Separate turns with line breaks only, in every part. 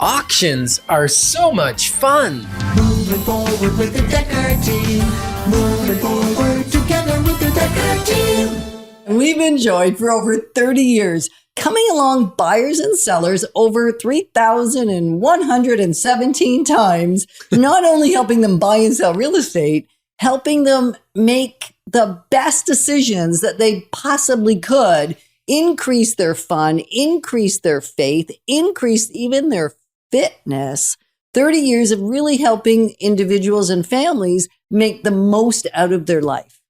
Auctions are so much fun.
Moving forward with the Decker team. Moving forward together with the Decker team.
We've enjoyed for over 30 years coming along buyers and sellers over 3,117 times, not only helping them buy and sell real estate, helping them make the best decisions that they possibly could, increase their fun, increase their faith, increase even their fitness. 30 years of really helping individuals and families make the most out of their life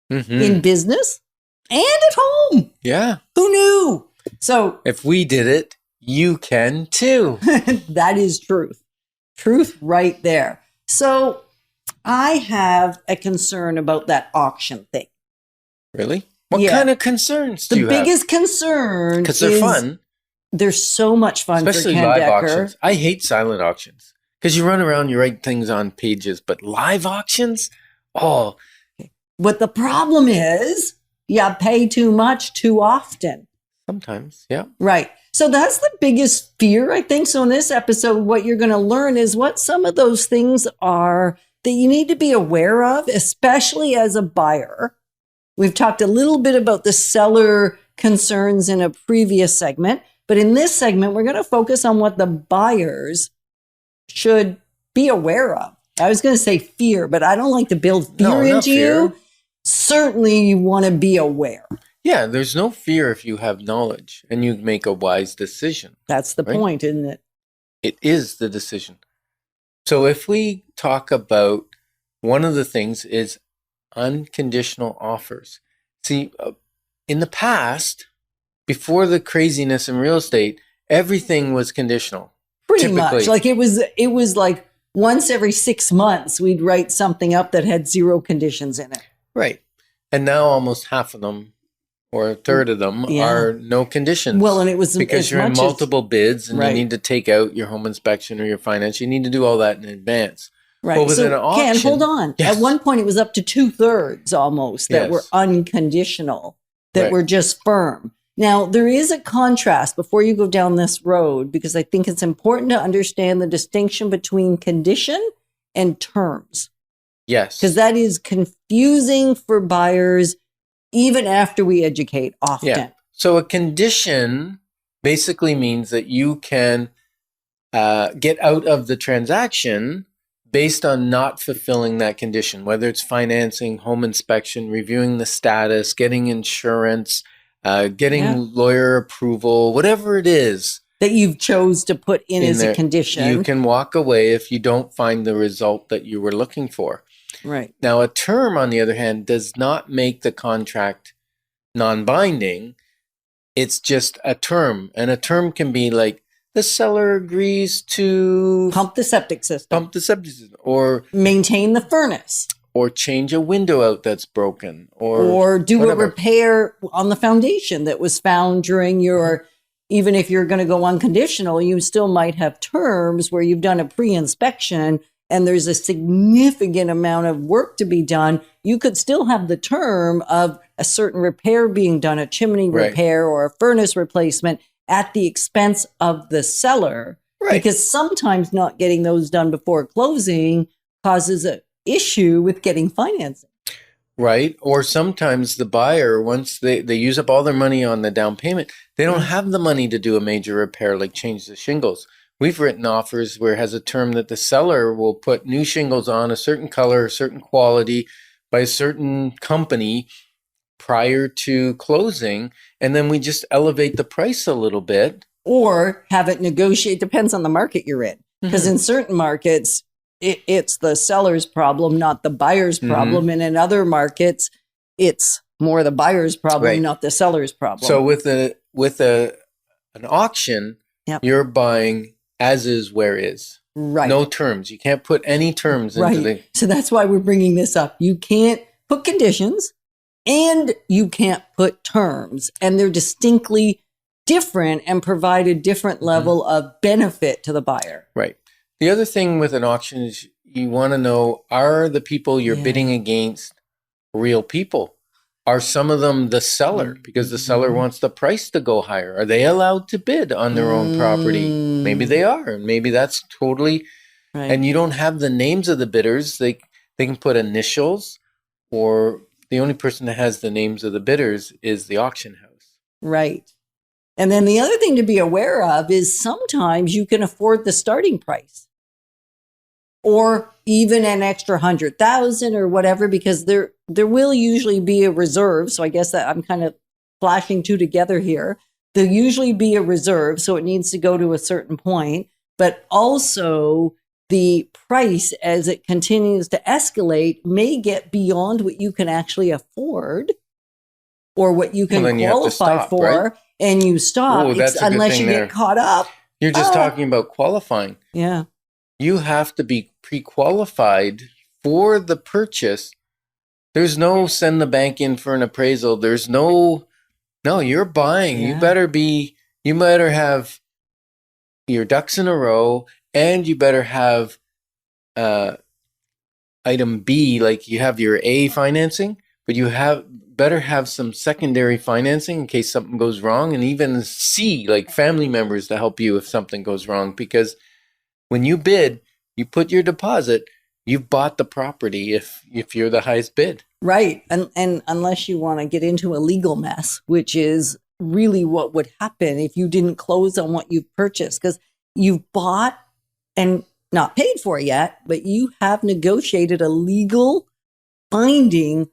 in business and at home.
Yeah.
Who knew? So
if we did it, you can too.
that is truth. Truth right there. So I have a concern about that auction thing.
Really? What kind of concerns do you have?
The biggest concern
because they're fun.
They're so much fun,
especially
for Ken
live
Decker.
auctions. I hate silent auctions because you run around, you write things on pages, but live auctions, oh.
What the problem is, you pay too much too often.
Sometimes, yeah.
Right. So that's the biggest fear, I think. So in this episode, what you're going to learn is what some of those things are that you need to be aware of, especially as a buyer. We've talked a little bit about the seller concerns in a previous segment, but in this segment, we're going to focus on what the buyers should be aware of. I was going to say fear, but I don't like to build fear into you. Certainly, you want to be aware.
Yeah, there's no fear if you have knowledge and you make a wise decision.
That's the point, isn't it?
It is the decision. So if we talk about one of the things is unconditional offers. See, in the past, before the craziness in real estate, everything was conditional.
Pretty much. Like it was like once every 6 months, we'd write something up that had 0 conditions in it.
Right. And now almost half of them or a third of them are no conditions.
Well, and it was
because you're in multiple bids and you need to take out your home inspection or your finance. You need to do all that in advance.
Right.
But with an auction,
Ken, hold on. Yes. At one point, it was up to 2/3 almost that were unconditional, that were just firm. Now, there is a contrast before you go down this road, because I think it's important to understand the distinction between condition and terms.
Yes.
Because that is confusing for buyers, even after we educate often.
Yeah. So a condition basically means that you can get out of the transaction based on not fulfilling that condition, whether it's financing, home inspection, reviewing the status, getting insurance, getting lawyer approval, whatever it is
that you've chose to put in as a condition.
You can walk away if you don't find the result that you were looking for.
Right.
Now, a term, on the other hand, does not make the contract non-binding. It's just a term. And a term can be like, the seller agrees to
pump the septic system,
or
maintain the furnace,
or change a window out that's broken,
or do a repair on the foundation that was found during your, even if you're going to go unconditional, you still might have terms where you've done a pre-inspection and there's a significant amount of work to be done. You could still have the term of a certain repair being done, a chimney repair or a furnace replacement, at the expense of the seller, because sometimes not getting those done before closing causes an issue with getting financing.
Right. Or sometimes the buyer, once they use up all their money on the down payment, they don't have the money to do a major repair, like change the shingles. We've written offers where it has a term that the seller will put new shingles on a certain color, a certain quality by a certain company prior to closing, and then we just elevate the price a little bit.
Or have it negotiate, depends on the market you're in. Because in certain markets, it's the seller's problem, not the buyer's problem. And in other markets, it's more the buyer's problem, not the seller's problem.
So with an auction, you're buying as is, where is.
Right.
No terms. You can't put any terms into the...
So that's why we're bringing this up. You can't put conditions. And you can't put terms, and they're distinctly different and provide a different level of benefit to the buyer.
Right. The other thing with an auction is you want to know, are the people you're bidding against real people? Are some of them the seller because the seller wants the price to go higher? Are they allowed to bid on their own property? Maybe they are, and maybe that's totally.
Right.
And you don't have the names of the bidders. They can put initials, or the only person that has the names of the bidders is the auction house.
Right. And then the other thing to be aware of is sometimes you can afford the starting price or even an extra 100,000 or whatever, because there will usually be a reserve. So I guess that I'm kind of flashing two together here. There'll usually be a reserve, so it needs to go to a certain point, but also the price as it continues to escalate may get beyond what you can actually afford or what you can
Well, then you have to
qualify
stop,
for,
right?
and you stop.
Oh, that's a good
unless
thing
you
there.
get caught up.
You're just talking about qualifying.
Yeah.
You have to be pre-qualified for the purchase. There's no send the bank in for an appraisal. There's no, you're buying.
Yeah.
You better have your ducks in a row, and you better have item B, like you have your A financing, but you better have some secondary financing in case something goes wrong, and even C, like family members to help you if something goes wrong. Because when you bid, you put your deposit, you've bought the property if you're the highest bid.
Right. And unless you want to get into a legal mess, which is really what would happen if you didn't close on what you've purchased, because you've bought and not paid for yet, but you have negotiated a legal binding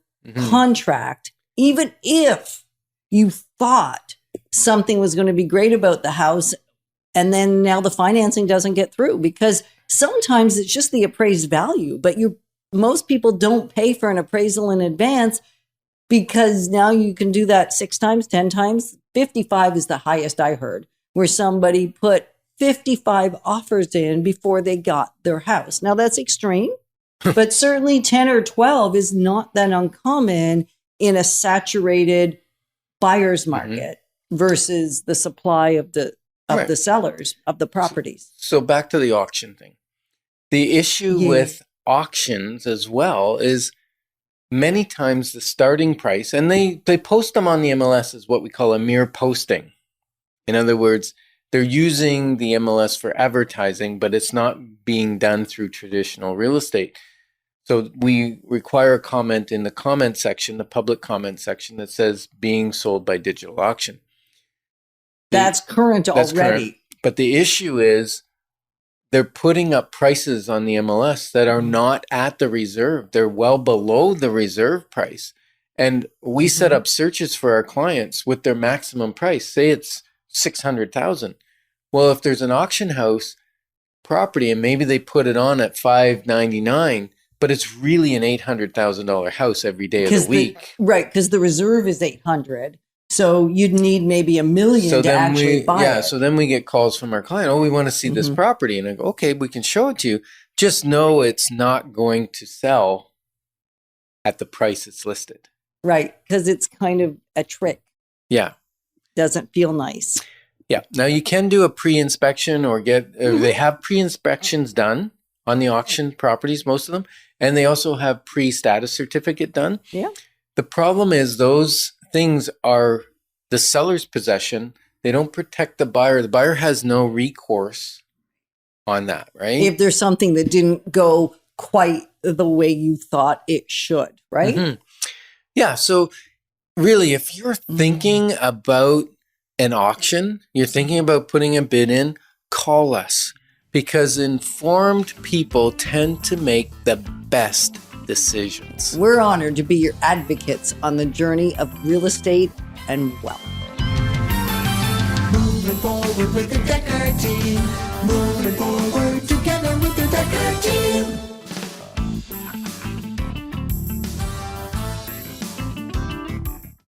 contract, even if you thought something was going to be great about the house, and then now the financing doesn't get through, because sometimes it's just the appraised value, but most people don't pay for an appraisal in advance, because now you can do that 6 times, 10 times. 55 is the highest I heard, where somebody put 55 offers in before they got their house. Now that's extreme, but certainly 10 or 12 is not that uncommon in a saturated buyer's market versus the supply of the sellers of the properties.
So back to the auction thing. The issue with auctions as well is many times the starting price, and they post them on the MLS as what we call a mere posting. In other words, they're using the MLS for advertising, but it's not being done through traditional real estate. So we require a comment in the comment section, the public comment section, that says being sold by digital auction.
That's current already.
Current. But the issue is they're putting up prices on the MLS that are not at the reserve. They're well below the reserve price. And we set up searches for our clients with their maximum price. Say it's $600,000. Well, if there's an auction house property and maybe they put it on at $599, but it's really an $800,000 house every day of the week.
Right, because the reserve is $800,000. So you'd need maybe $1 million to actually buy it.
Yeah, so then we get calls from our client. Oh, we want to see this property. And I go, okay, we can show it to you. Just know it's not going to sell at the price it's listed.
Right, because it's kind of a trick.
Yeah.
Doesn't feel nice.
Yeah. Now you can do a pre-inspection or they have pre-inspections done on the auction properties, most of them. And they also have pre-status certificate done.
Yeah.
The problem is those things are the seller's possession. They don't protect the buyer. The buyer has no recourse on that, right?
If there's something that didn't go quite the way you thought it should, right?
Yeah. So really, if you're thinking about an auction, you're thinking about putting a bid in, call us, because informed people tend to make the best decisions.
We're honored to be your advocates on the journey of real estate and wealth.
Moving forward with the Decker team. Moving forward together with the Decker team.